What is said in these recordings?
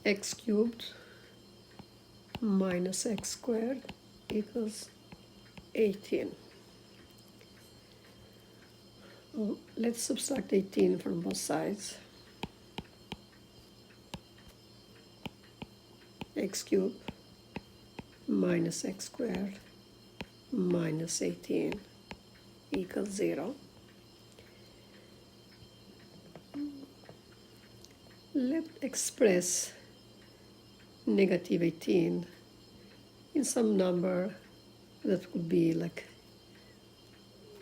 x cubed minus x squared equals 18. Well, let's subtract 18 from both sides. X cubed minus x squared minus 18 equals 0. Let's express negative 18 in some number that could be like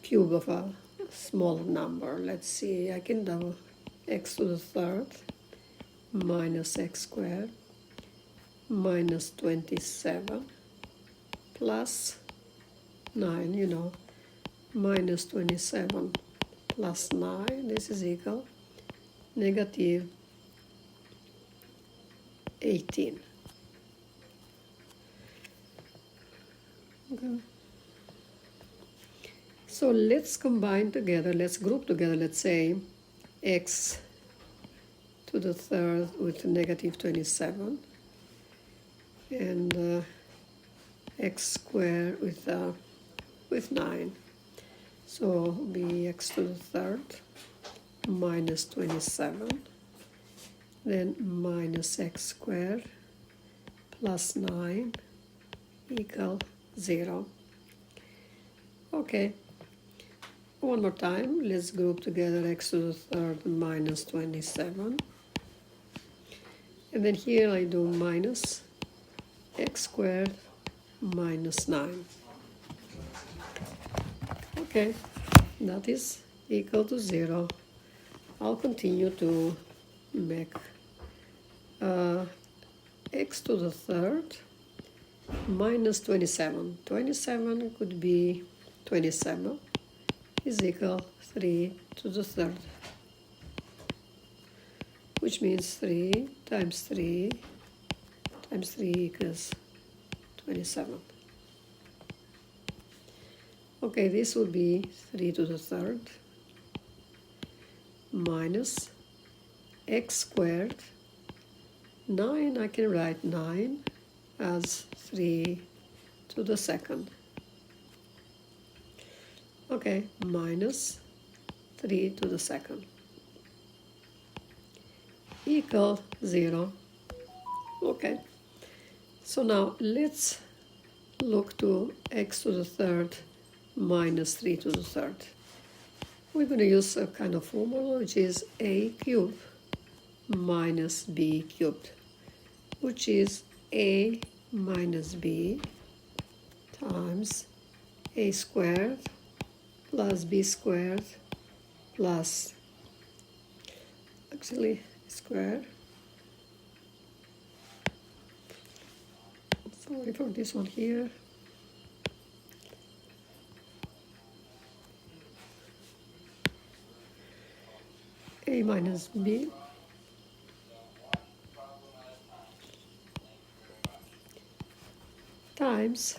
cube of a smaller number. Let's see, I can do x to the third minus x squared minus 27 plus 9, minus 27 plus 9, this is equal negative 18. Okay. So let's combine together, let's group together, let's say x to the third with negative 27 and x squared with 9. So be x to the third minus 27, then minus x squared plus 9 equal 0. Okay, one more time, let's group together x to the third minus 27. And then here I do minus x squared minus 9. Okay, that is equal to 0. I'll continue to make x to the third minus 27. 27 could be 27 is equal 3 to the third, which means 3 times 3 times 3 equals 27. Okay, this would be 3 to the third minus x squared. 9, I can write 9 as 3 to the second. Okay, minus 3 to the second equal 0. Okay, so now let's look to x to the third minus 3 to the third. We're going to use a kind of formula which is a cubed minus b cubed, which is a minus b times a squared plus b squared plus, actually, squared. Sorry for this one here. A minus b times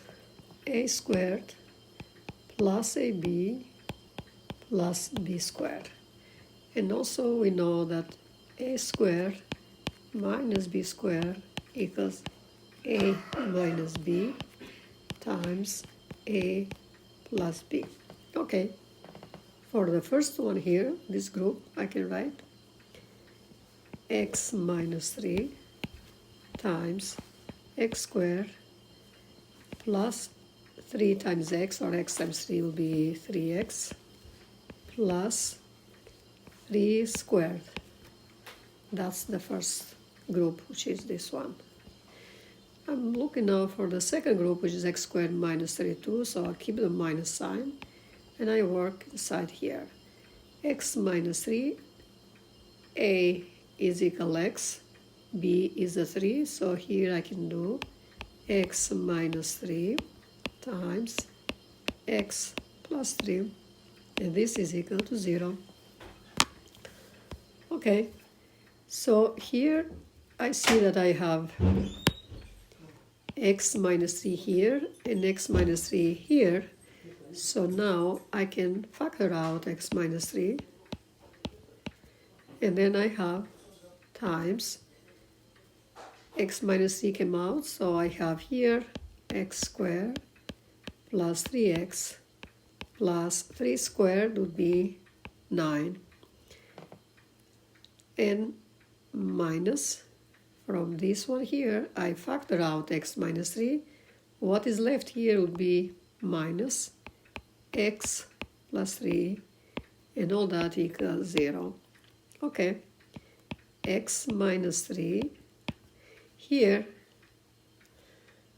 a squared plus ab plus b squared. And also we know that a squared minus b squared equals a minus b times a plus b. Okay, for the first one here, this group, I can write x minus 3 times x squared plus 3 times x, or x times 3 will be 3x, plus 3 squared. That's the first group, which is this one. I'm looking now for the second group, which is x squared minus 32, so I'll keep the minus sign, and I work inside here. X minus 3, a is equal x, b is a 3, so here I can do x minus 3 times x plus 3, and this is equal to 0. Okay, so here I see that I have x minus 3 here and x minus 3 here. So now I can factor out x minus 3, and then I have times x minus 3 came out, so I have here x squared plus 3x plus 3 squared would be 9. And minus, from this one here, I factor out x minus 3. What is left here would be minus x plus 3, and all that equals 0. Okay, x minus 3. Here,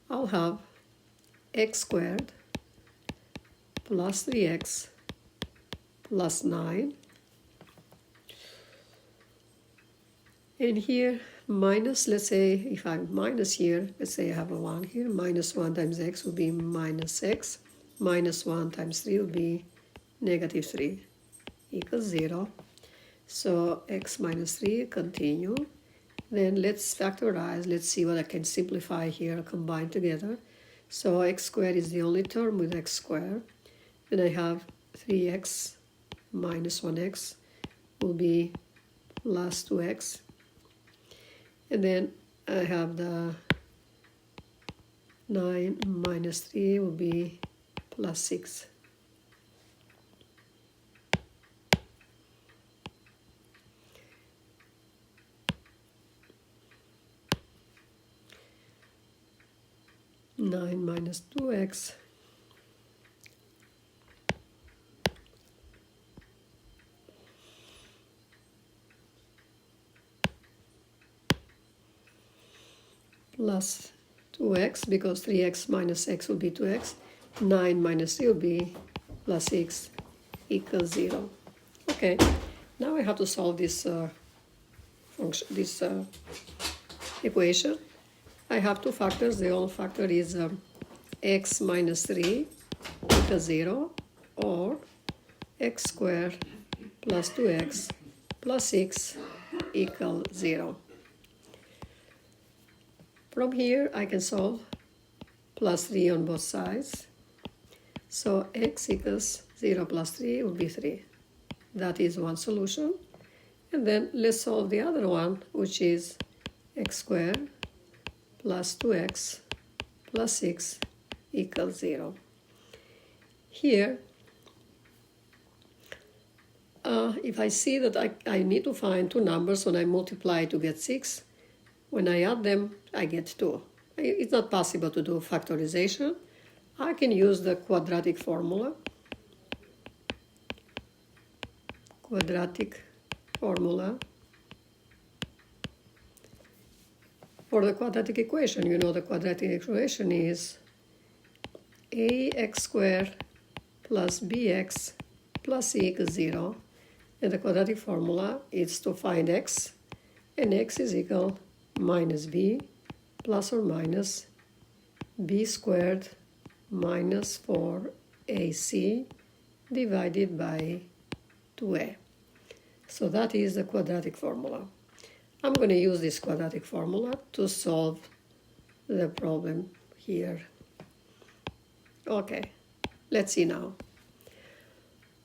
I'll have x squared plus 3x plus 9. And here, minus, let's say, if I minus here, let's say I have a 1 here, minus 1 times x will be minus x. Minus 1 times 3 will be negative 3 equals 0. So x minus 3, continue. Then let's factorize. Let's see what I can simplify here, combine together. So x squared is the only term with x squared. Then I have 3x minus 1x will be plus 2x. And then I have the 9 minus 3 will be plus 6. Nine minus 2x plus 2x, because 3x minus x will be 2x. 9 minus 3 will be plus 6 equals 0. Okay, now I have to solve this equation. I have two factors. The only factor is x minus 3 equals 0, or x squared plus 2x plus 6 equals 0. From here, I can solve plus 3 on both sides. So x equals 0 plus 3 will be 3. That is one solution. And then let's solve the other one, which is x squared plus 2x plus 6 equals 0. Here, if I see that I need to find two numbers when I multiply to get 6, when I add them, I get 2. It's not possible to do factorization. I can use the quadratic formula. For the quadratic equation, you know the quadratic equation is ax squared plus bx plus c equals 0. And the quadratic formula is to find x, and x is equal minus b plus or minus b squared minus 4ac divided by 2a. So that is the quadratic formula. I'm going to use this quadratic formula to solve the problem here. Okay, let's see now.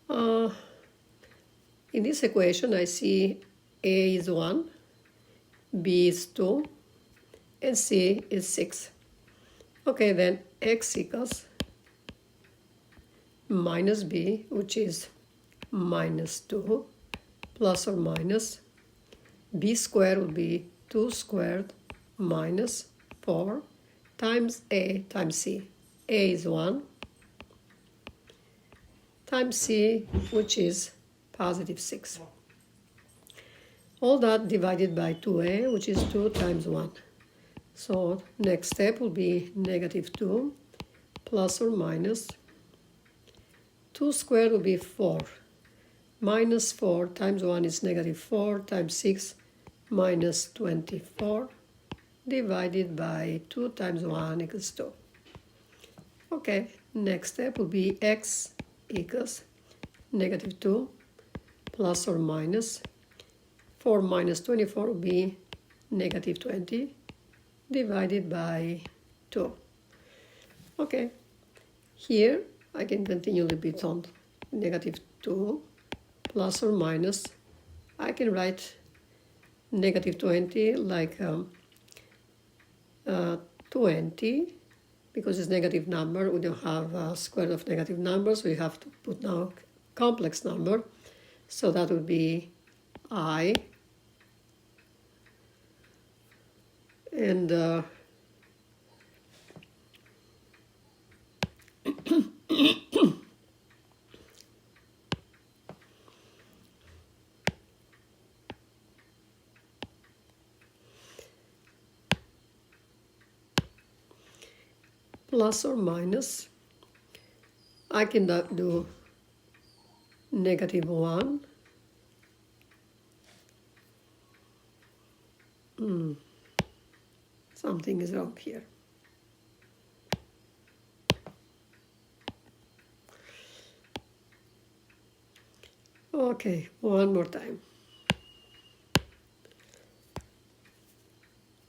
In this equation, I see a is 1, b is 2, and c is 6. Okay, then x equals minus b, which is minus 2, plus or minus b squared will be 2 squared minus 4 times a times c. A is 1 times c, which is positive 6. All that divided by 2a, which is 2 times 1. So next step will be negative 2 plus or minus 2 squared will be 4. Minus 4 times 1 is negative 4 times 6 minus 24 divided by 2 times 1 equals 2. Okay, next step will be x equals negative 2 plus or minus 4 minus 24 will be negative 20 divided by 2. Okay, here I can continue a bit on negative 2 plus or minus. I can write negative 20 like 20, because it's negative number, we don't have a square root of negative numbers, we have to put now complex number, so that would be I, and plus or minus, I can do -1. Something is wrong here. Okay, one more time.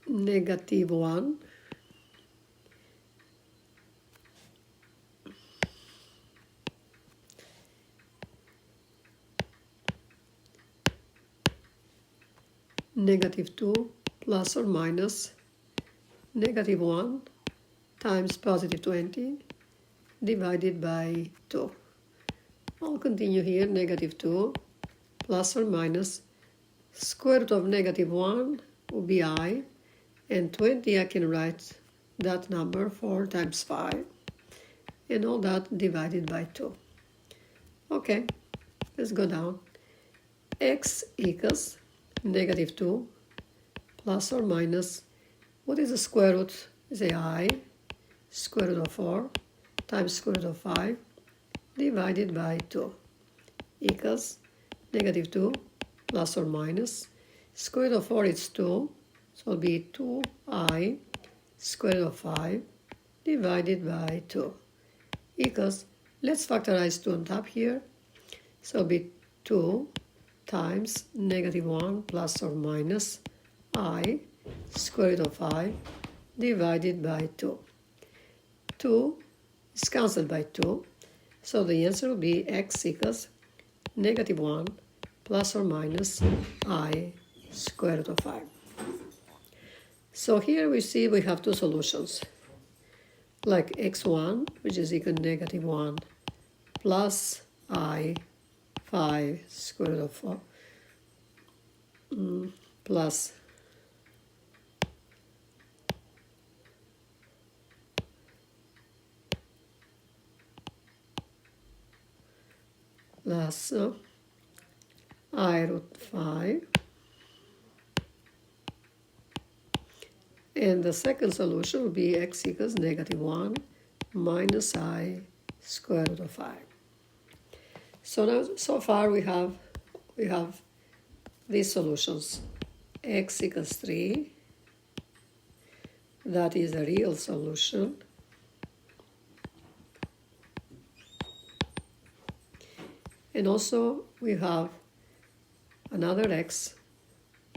-1. -2 plus or minus -1 times +20 divided by 2. I'll continue here, -2 plus or minus square root of -1 will be I, and 20 I can write that number 4 times 5, and all that divided by 2. Okay, let's go down. X equals -2 plus or minus, what is the square root? Is I, square root of 4 times square root of 5 divided by 2 equals -2 plus or minus square root of 4 is 2, so it'll be 2I square root of 5 divided by 2 equals, let's factorize 2 on top here, so it'll be 2 times -1 plus or minus I square root of 5 divided by 2. 2 is cancelled by 2, so the answer will be X equals -1 plus or minus I square root of 5. So here we see we have two solutions, like x1, which is equal to -1 plus I 5 square root of 4 plus I root 5, and the second solution will be x equals -1 minus I square root of 5. So now, so far we have these solutions. X equals 3, that is a real solution. And also we have another x,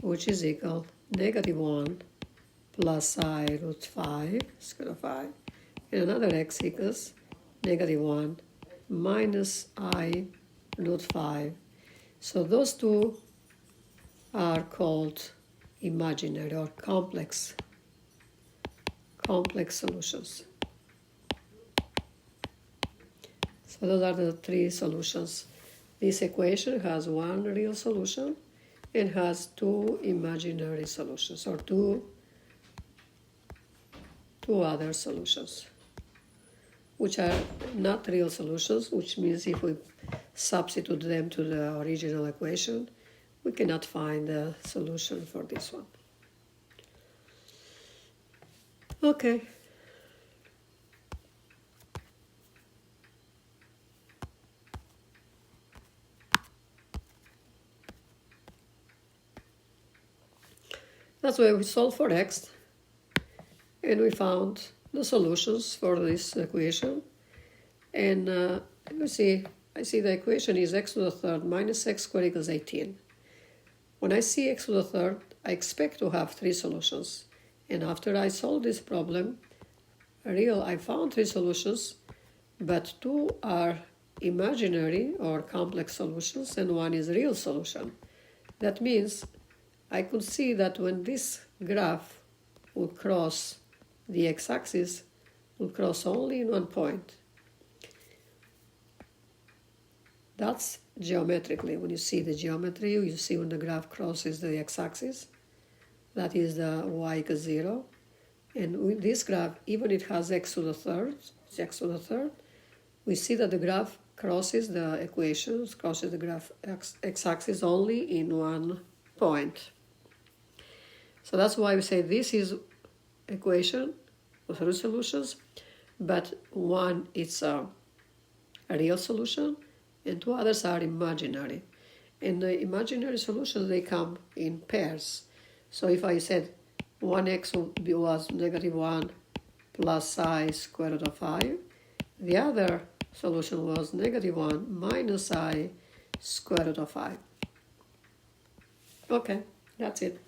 which is equal -1 plus I root 5 square root of 5, and another x equals -1 minus I root 5. So those two are called imaginary or complex solutions. So those are the three solutions. This equation has one real solution and has two imaginary solutions, or two other solutions, which are not real solutions, which means if we substitute them to the original equation, we cannot find a solution for this one. Okay. That's why we solved for x, and we found the solutions for this equation. And let me see, I see the equation is x to the third minus x squared equals 18. When I see x to the third, I expect to have three solutions. And after I solved this problem, I found three solutions, but two are imaginary or complex solutions, and one is a real solution. That means I could see that when this graph will cross the x-axis will cross only in one point. That's geometrically. When you see the geometry, you see when the graph crosses the x-axis, that is the y equals 0. And with this graph, even it has x to the third, it's x to the third, we see that the graph crosses the equations, crosses the graph x-axis only in one point. So that's why we say this is equation with three solutions, but one is a real solution and two others are imaginary. And the imaginary solutions, they come in pairs. So if I said 1x was -1 plus I square root of 5, the other solution was -1 minus I square root of 5. Okay, that's it.